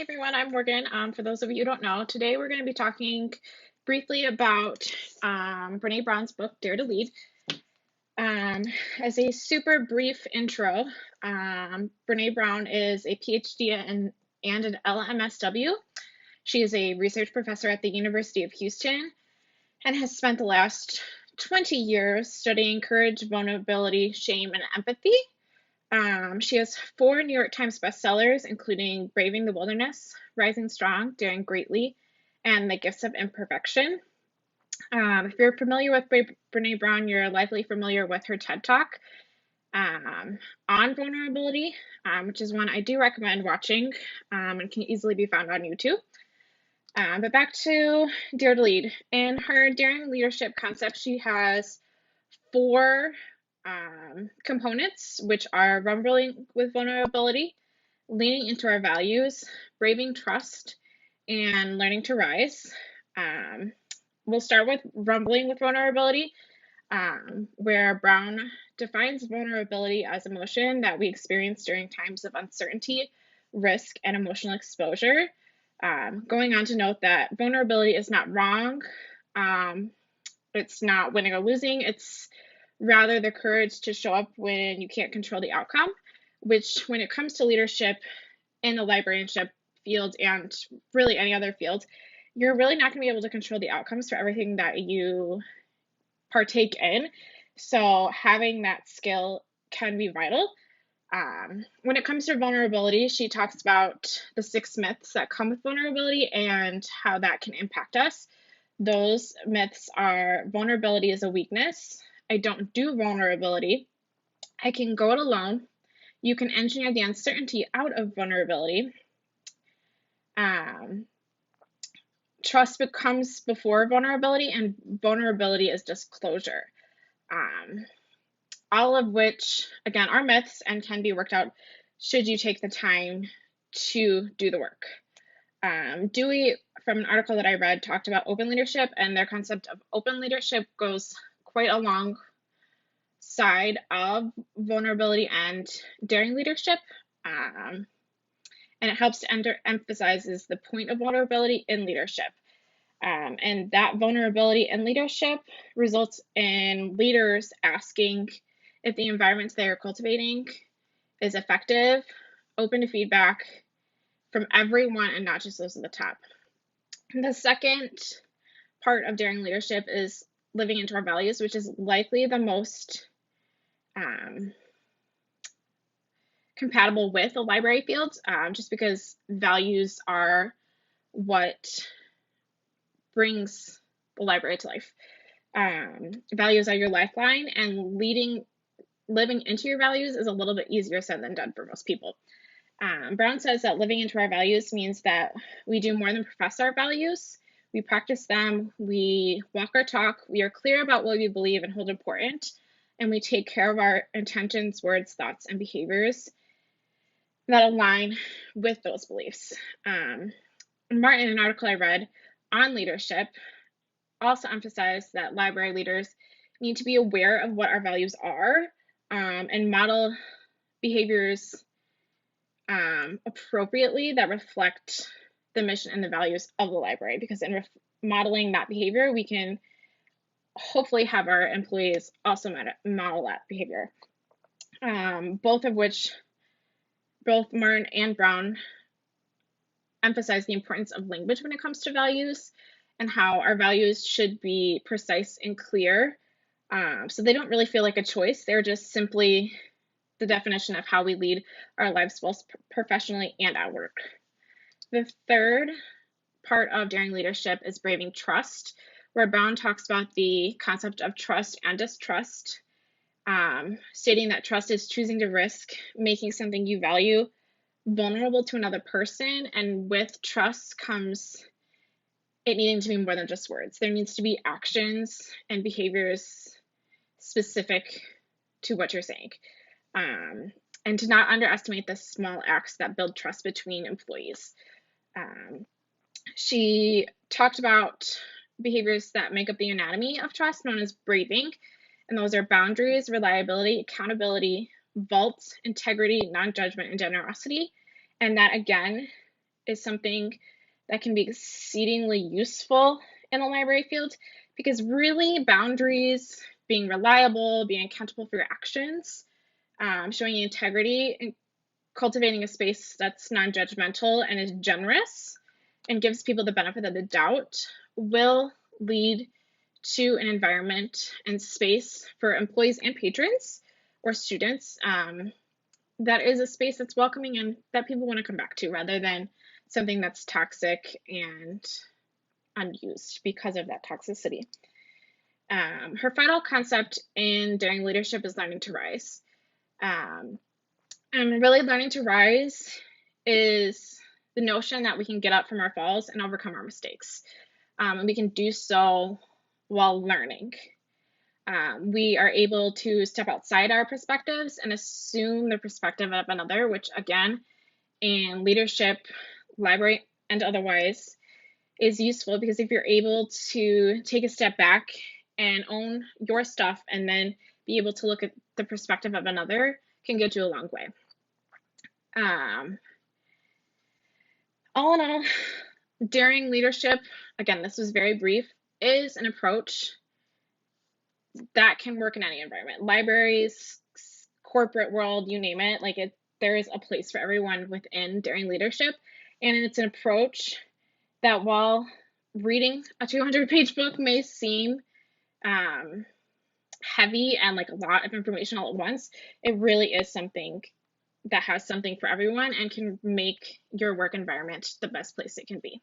Hi everyone, I'm Morgan. For those of you who don't know, today we're going to be talking briefly about Brene Brown's book, Dare to Lead. Um, as a super brief intro, Brene Brown is a PhD and an LMSW. She is a research professor at the University of Houston and has spent the last 20 years studying courage, vulnerability, shame, and empathy. She has 4 New York Times bestsellers, including Braving the Wilderness, Rising Strong, Daring Greatly, and The Gifts of Imperfection. If you're familiar with Brene Brown, you're likely familiar with her TED Talk on vulnerability, which is one I do recommend watching and can easily be found on YouTube. But back to Dare to Lead. In her Daring Leadership concept, she has 4 components, which are rumbling with vulnerability, leaning into our values, braving trust, and learning to rise. We'll start with rumbling with vulnerability, where Brown defines vulnerability as emotion that we experience during times of uncertainty, risk, and emotional exposure. Going on to note that vulnerability is not wrong. It's not winning or losing. It's rather the courage to show up when you can't control the outcome, which when it comes to leadership in the librarianship field and really any other field, you're really not going to be able to control the outcomes for everything that you partake in. So having that skill can be vital. When it comes to vulnerability, she talks about the 6 myths that come with vulnerability and how that can impact us. Those myths are: vulnerability is a weakness. I don't do vulnerability. I can go it alone. You can engineer the uncertainty out of vulnerability. Trust becomes before vulnerability, and vulnerability is disclosure. All of which, again, are myths and can be worked out should you take the time to do the work. Dewey, from an article that I read, talked about open leadership, and their concept of open leadership goes quite alongside of vulnerability and daring leadership. And it helps to emphasizes the point of vulnerability in leadership. And that vulnerability in leadership results in leaders asking if the environments they are cultivating is effective, open to feedback from everyone and not just those at the top. And the second part of daring leadership is living into our values, which is likely the most compatible with the library field, just because values are what brings the library to life. Values are your lifeline, and living into your values is a little bit easier said than done for most people. Brown says that living into our values means that we do more than profess our values. We practice them, we walk our talk, we are clear about what we believe and hold important, and we take care of our intentions, words, thoughts, and behaviors that align with those beliefs. Martin, in an article I read on leadership, also emphasized that library leaders need to be aware of what our values are and model behaviors appropriately that reflect the mission and the values of the library, because in modeling that behavior, we can hopefully have our employees also model that behavior. Both Martin and Brown emphasize the importance of language when it comes to values and how our values should be precise and clear. So they don't really feel like a choice. They're just simply the definition of how we lead our lives, both professionally and at work. The third part of daring leadership is braving trust, where Brown talks about the concept of trust and distrust, stating that trust is choosing to risk making something you value vulnerable to another person, and with trust comes it needing to be more than just words. There needs to be actions and behaviors specific to what you're saying. And to not underestimate the small acts that build trust between employees. She talked about behaviors that make up the anatomy of trust, known as braving, and those are boundaries, reliability, accountability, vault, integrity, non-judgment, and generosity. And that, again, is something that can be exceedingly useful in the library field, because really boundaries, being reliable, being accountable for your actions, showing integrity, and cultivating a space that's non-judgmental and is generous and gives people the benefit of the doubt will lead to an environment and space for employees and patrons or students that is a space that's welcoming and that people want to come back to, rather than something that's toxic and unused because of that toxicity. Her final concept in Daring Leadership is learning to rise. And really, learning to rise is the notion that we can get up from our falls and overcome our mistakes. And we can do so while learning. We are able to step outside our perspectives and assume the perspective of another, which again, in leadership, library, and otherwise, is useful, because if you're able to take a step back and own your stuff and then be able to look at the perspective of another, can get you a long way. All in all, Daring Leadership, again, this was very brief, is an approach that can work in any environment. Libraries, corporate world, you name it. There is a place for everyone within Daring Leadership. And it's an approach that, while reading a 200-page book may seem heavy and like a lot of information all at once, it really is something that has something for everyone and can make your work environment the best place it can be.